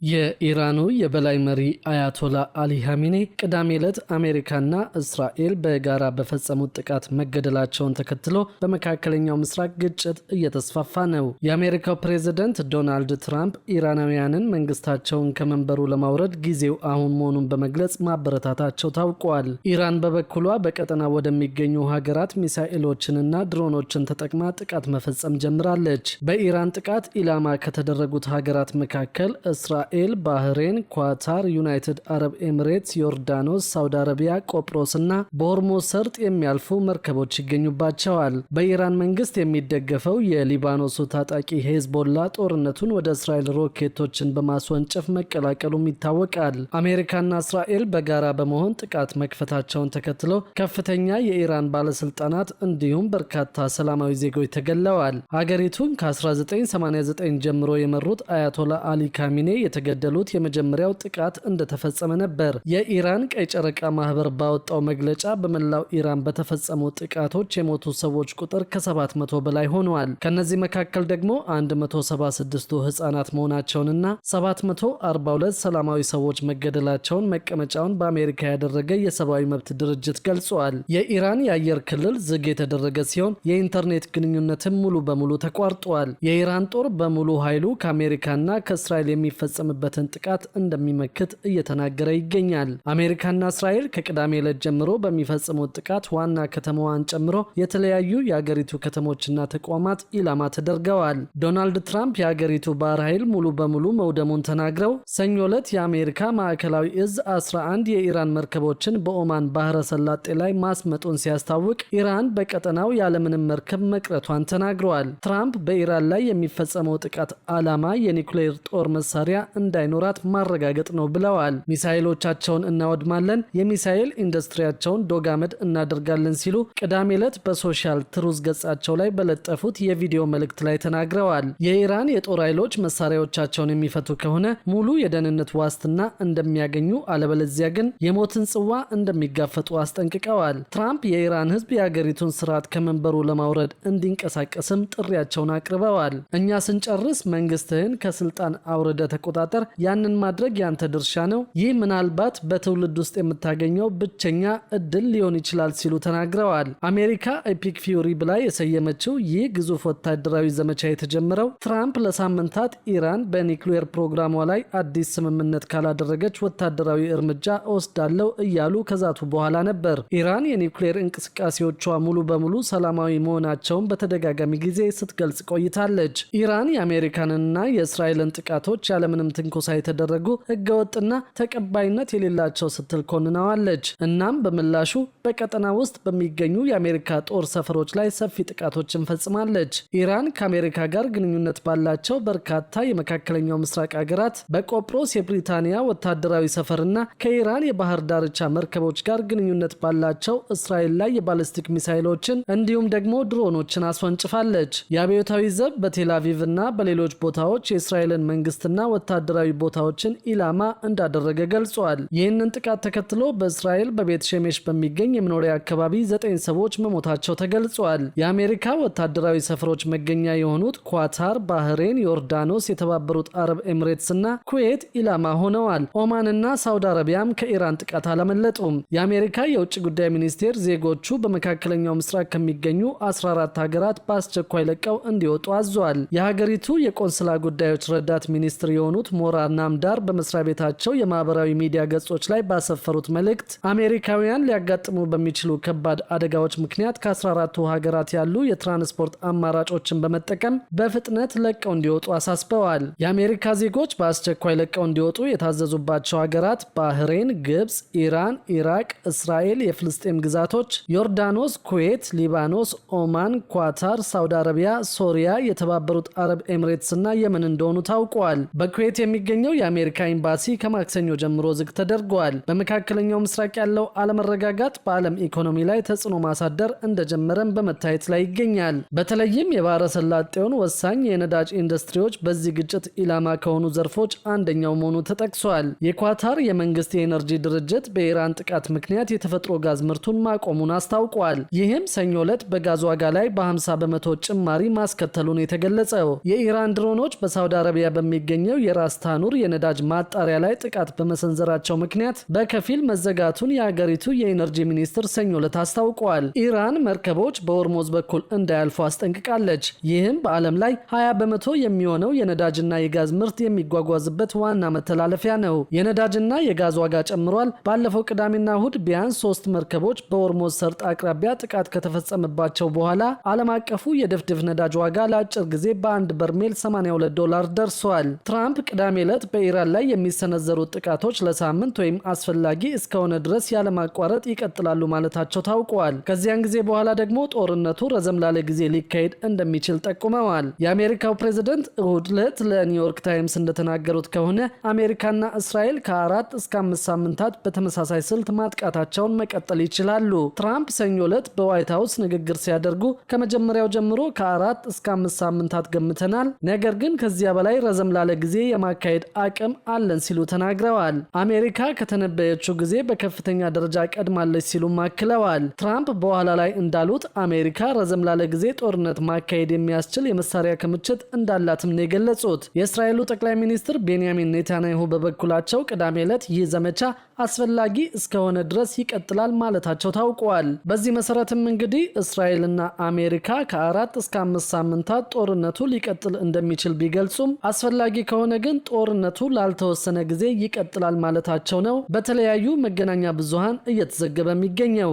የኢራኑ የበላይ መሪ አያቶላ አሊ ኻሜኒ ቅዳሜ ዕለት አሜሪካና እስራኤል በጋራ በፈጸሙት ጥቃት መገደላቸውን ተከትሎ በመካከለኛው ምስራቅ ግጭት እየተስፋፋ ነው። የአሜሪካው ፕሬዝዳንት ዶናልድ ትራምፕ ኢራናውያንን መንግስታቸውን ከመንበሩ ለማውረድ ጊዜው አሁን መሆኑን በመግለጽ ማበረታታቸው ታውቋል። ኢራን በበኩሏ በቀጠና ወደሚገኙ ሀገራት ሚሳኤሎችንና ድሮኖችን ተጠቅማ ጥቃት መፈጸም ጀምራለች። በኢራን ጥቃት ኢላማ ከተደረጉት ሀገራት መካከል እስራኤል፣ ባህሬን፣ ኳታር፣ ዩናይትድ አረብ ኤሚሬትስ፣ ዮርዳኖስ፣ ሳውዲ አረቢያ፣ ቆጵሮስ እና በሆርሙዝ ሰርጥ የሚያልፉ መርከቦች ይገኙባቸዋል። በኢራን መንግስት የሚደገፈው የሊባኖሱ ታጣቂ ሄዝቦላ ጦርነቱን ወደ እስራኤል ሮኬቶችን በማስወንጨፍ መቀላቀሉም ይታወቃል። አሜሪካና እስራኤል በጋራ በመሆን ጥቃት መክፈታቸውን ተከትሎ ከፍተኛ የኢራን ባለስልጣናት እንዲሁም በርካታ ሰላማዊ ዜጎች ተገለዋል። ሀገሪቱን ከ1989 ጀምሮ የመሩት አያቶላ አሊ ኻሜኒ የተገደሉት የመጀመሪያው ጥቃት እንደተፈጸመ ነበር። የኢራን ቀይ ጨረቃ ማህበር ባወጣው መግለጫ በመላው ኢራን በተፈጸሙ ጥቃቶች የሞቱ ሰዎች ቁጥር ከ700 በላይ ሆነዋል። ከነዚህ መካከል ደግሞ 176ቱ ህጻናት መሆናቸውንና 742 ሰላማዊ ሰዎች መገደላቸውን መቀመጫውን በአሜሪካ ያደረገ የሰብአዊ መብት ድርጅት ገልጿል። የኢራን የአየር ክልል ዝግ የተደረገ ሲሆን የኢንተርኔት ግንኙነትም ሙሉ በሙሉ ተቋርጧል። የኢራን ጦር በሙሉ ኃይሉ ከአሜሪካና ከእስራኤል የሚፈጸምበትን ጥቃት እንደሚመክት እየተናገረ ይገኛል። አሜሪካና እስራኤል ከቅዳሜ ዕለት ጀምሮ በሚፈጽሙት ጥቃት ዋና ከተማዋን ጨምሮ የተለያዩ የሀገሪቱ ከተሞችና ተቋማት ኢላማ ተደርገዋል። ዶናልድ ትራምፕ የሀገሪቱ ባህር ኃይል ሙሉ በሙሉ መውደሙን ተናግረው ሰኞ ዕለት የአሜሪካ ማዕከላዊ እዝ 11 የኢራን መርከቦችን በኦማን ባህረ ሰላጤ ላይ ማስመጡን ሲያስታውቅ ኢራን በቀጠናው ያለምንም መርከብ መቅረቷን ተናግረዋል። ትራምፕ በኢራን ላይ የሚፈጸመው ጥቃት ዓላማ የኒውክሌር ጦር መሳሪያ እንዳይኖራት ማረጋገጥ ነው ብለዋል። ሚሳኤሎቻቸውን እናወድማለን፣ የሚሳኤል ኢንዱስትሪያቸውን ዶጋመድ እናደርጋለን ሲሉ ቅዳሜ ዕለት በሶሻል ትሩዝ ገጻቸው ላይ በለጠፉት የቪዲዮ መልእክት ላይ ተናግረዋል። የኢራን የጦር ኃይሎች መሳሪያዎቻቸውን የሚፈቱ ከሆነ ሙሉ የደህንነት ዋስትና እንደሚያገኙ፣ አለበለዚያ ግን የሞትን ጽዋ እንደሚጋፈጡ አስጠንቅቀዋል። ትራምፕ የኢራን ሕዝብ የሀገሪቱን ስርዓት ከመንበሩ ለማውረድ እንዲንቀሳቀስም ጥሪያቸውን አቅርበዋል። እኛ ስንጨርስ መንግስትህን ከስልጣን አውርደ ተቆጣጠር፣ ያንን ማድረግ ያንተ ድርሻ ነው። ይህ ምናልባት በትውልድ ውስጥ የምታገኘው ብቸኛ እድል ሊሆን ይችላል ሲሉ ተናግረዋል። አሜሪካ ኤፒክ ፊውሪ ብላ የሰየመችው ይህ ግዙፍ ወታደራዊ ዘመቻ የተጀመረው ትራምፕ ለሳምንታት ኢራን በኒውክሌር ፕሮግራሟ ላይ አዲስ ስምምነት ካላደረገች ወታደራዊ እርምጃ እወስዳለሁ እያሉ ከዛቱ በኋላ ነበር። ኢራን የኒውክሌር እንቅስቃሴዎቿ ሙሉ በሙሉ ሰላማዊ መሆናቸውን በተደጋጋሚ ጊዜ ስትገልጽ ቆይታለች። ኢራን የአሜሪካንና የእስራኤልን ጥቃቶች ያለምንም ትንኮሳ የተደረጉ ህገወጥና ተቀባይነት የሌላቸው ስትል ኮንናዋለች። እናም በምላሹ በቀጠና ውስጥ በሚገኙ የአሜሪካ ጦር ሰፈሮች ላይ ሰፊ ጥቃቶችን ፈጽማለች። ኢራን ከአሜሪካ ጋር ግንኙነት ባላቸው በርካታ የመካከለኛው ምስራቅ ሀገራት በቆጵሮስ የብሪታንያ ወታደራዊ ሰፈርና ከኢራን የባህር ዳርቻ መርከቦች ጋር ግንኙነት ባላቸው እስራኤል ላይ የባሊስቲክ ሚሳይሎችን እንዲሁም ደግሞ ድሮኖችን አስወንጭፋለች። የአብዮታዊ ዘብ በቴል አቪቭ እና በሌሎች ቦታዎች የእስራኤልን መንግስትና ወታደራዊ ቦታዎችን ኢላማ እንዳደረገ ገልጿል። ይህንን ጥቃት ተከትሎ በእስራኤል በቤት ሼሜሽ በሚገኝ የመኖሪያ አካባቢ 9 ሰዎች መሞታቸው ተገልጿል። የአሜሪካ ወታደራዊ ሰፈሮች መገኛ የሆኑት ኳታር፣ ባህሬን፣ ዮርዳኖስ፣ የተባበሩት አረብ ኤሚሬትስ እና ኩዌት ኢላማ ሆነዋል። ኦማንና ሳውዲ አረቢያም ከኢራን ጥቃት አላመለጡም። የአሜሪካ የውጭ ጉዳይ ሚኒስቴር ዜጎቹ በመካከለኛው ምስራቅ ከሚገኙ 14 ሀገራት በአስቸኳይ ለቀው እንዲወጡ አዟል። የሀገሪቱ የቆንስላ ጉዳዮች ረዳት ሚኒስትር የሆኑት ሞራር ናምዳር በመስሪያ ቤታቸው የማህበራዊ ሚዲያ ገጾች ላይ ባሰፈሩት መልእክት አሜሪካውያን ሊያጋጥሙ በሚችሉ ከባድ አደጋዎች ምክንያት ከ14ቱ ሀገራት ያሉ የትራንስፖርት አማራጮችን በመጠቀም በፍጥነት ለቀው እንዲወጡ አሳስበዋል። የአሜሪካ ዜጎች በአስቸኳይ ለቀው እንዲወጡ የታዘዙባቸው ሀገራት ባህሬን፣ ግብፅ፣ ኢራን፣ ኢራቅ፣ እስራኤል፣ የፍልስጤም ግዛቶች፣ ዮርዳኖስ፣ ኩዌት፣ ሊባኖስ፣ ኦማን፣ ኳታር፣ ሳውዲ አረቢያ፣ ሶሪያ፣ የተባበሩት አረብ ኤሚሬትስ እና የመን እንደሆኑ ታውቋል። በኩዌት የሚገኘው የአሜሪካ ኤምባሲ ከማክሰኞ ጀምሮ ዝግ ተደርጓል። በመካከለኛው ምስራቅ ያለው አለመረጋጋት በዓለም ኢኮኖሚ ላይ ተጽዕኖ ማሳደር እንደጀመረም በመታየት ላይ ይገኛል። በተለይም የባህረ ሰላጤውን ወሳኝ የነዳጅ ኢንዱስትሪዎች በዚህ ግጭት ኢላማ ከሆኑ ዘርፎች አንደኛው መሆኑ ተጠቅሷል። የኳታር የመንግስት የኤነርጂ ድርጅት በኢራን ጥቃት ምክንያት የተፈጥሮ ጋዝ ምርቱን ማቆሙን አስታውቋል። ይህም ሰኞ ዕለት በጋዝ ዋጋ ላይ በ50% ጭማሪ ማስከተሉን የተገለጸው። የኢራን ድሮኖች በሳውዲ አረቢያ በሚገኘው የራስ ራስ ታኑር የነዳጅ ማጣሪያ ላይ ጥቃት በመሰንዘራቸው ምክንያት በከፊል መዘጋቱን የሀገሪቱ የኢነርጂ ሚኒስትር ሰኞ ዕለት አስታውቋል። ኢራን መርከቦች በሆርሙዝ በኩል እንዳያልፉ አስጠንቅቃለች። ይህም በዓለም ላይ 20 በመቶ የሚሆነው የነዳጅና የጋዝ ምርት የሚጓጓዝበት ዋና መተላለፊያ ነው። የነዳጅና የጋዝ ዋጋ ጨምሯል። ባለፈው ቅዳሜና እሁድ ቢያንስ 3 መርከቦች በሆርሙዝ ሰርጥ አቅራቢያ ጥቃት ከተፈጸመባቸው በኋላ ዓለም አቀፉ የድፍድፍ ነዳጅ ዋጋ ለአጭር ጊዜ በአንድ በርሜል $82 ደርሷል። ትራምፕ ቅዳሜ ዕለት በኢራን ላይ የሚሰነዘሩት ጥቃቶች ለሳምንት ወይም አስፈላጊ እስከሆነ ድረስ ያለማቋረጥ ይቀጥላሉ ማለታቸው ታውቋል። ከዚያን ጊዜ በኋላ ደግሞ ጦርነቱ ረዘም ላለ ጊዜ ሊካሄድ እንደሚችል ጠቁመዋል። የአሜሪካው ፕሬዝደንት እሁድ ዕለት ለኒውዮርክ ታይምስ እንደተናገሩት ከሆነ አሜሪካና እስራኤል ከ4 እስከ 5 ሳምንታት በተመሳሳይ ስልት ማጥቃታቸውን መቀጠል ይችላሉ። ትራምፕ ሰኞ ዕለት በዋይት ሃውስ ንግግር ሲያደርጉ ከመጀመሪያው ጀምሮ ከ4 እስከ 5 ሳምንታት ገምተናል፣ ነገር ግን ከዚያ በላይ ረዘም ላለ ጊዜ የማካሄድ አቅም አለን ሲሉ ተናግረዋል። አሜሪካ ከተነበየችው ጊዜ በከፍተኛ ደረጃ ቀድማለች ሲሉም አክለዋል። ትራምፕ በኋላ ላይ እንዳሉት አሜሪካ ረዘም ላለ ጊዜ ጦርነት ማካሄድ የሚያስችል የመሳሪያ ክምችት እንዳላትም ነው የገለጹት። የእስራኤሉ ጠቅላይ ሚኒስትር ቤንያሚን ኔታንያሁ በበኩላቸው ቅዳሜ ዕለት ይህ ዘመቻ አስፈላጊ እስከሆነ ድረስ ይቀጥላል ማለታቸው ታውቋል። በዚህ መሰረትም እንግዲህ እስራኤልና አሜሪካ ከ4 እስከ 5 ሳምንታት ጦርነቱ ሊቀጥል እንደሚችል ቢገልጹም አስፈላጊ ከሆነ ግን ጦርነቱ ላልተወሰነ ጊዜ ይቀጥላል ማለታቸው ነው በተለያዩ መገናኛ ብዙሃን እየተዘገበ የሚገኘው።